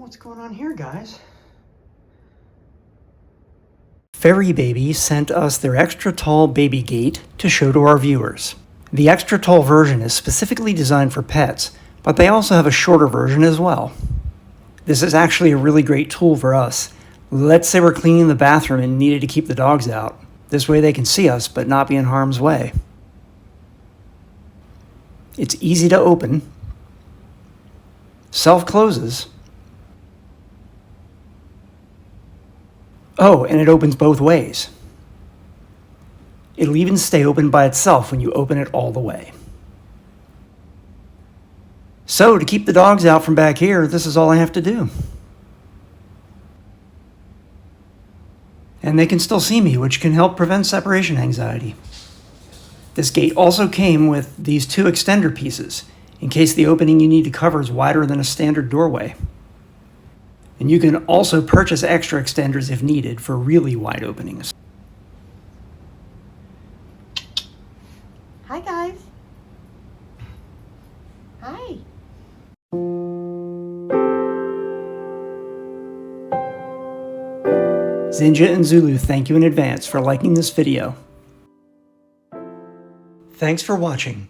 What's going on here, guys? FairyBaby sent us their extra tall baby gate to show to our viewers. The extra tall version is specifically designed for pets, but they also have a shorter version as well. This is actually a really great tool for us. Let's say we're cleaning the bathroom and needed to keep the dogs out. This way they can see us but not be in harm's way. It's easy to open, self-closes. Oh, and it opens both ways. It'll even stay open by itself when you open it all the way. So, to keep the dogs out from back here, this is all I have to do. And they can still see me, which can help prevent separation anxiety. This gate also came with these two extender pieces, in case the opening you need to cover is wider than a standard doorway. And you can also purchase extra extenders if needed for really wide openings. Hi guys. Hi. Zinja and Zulu thank you in advance for liking this video. Thanks for watching.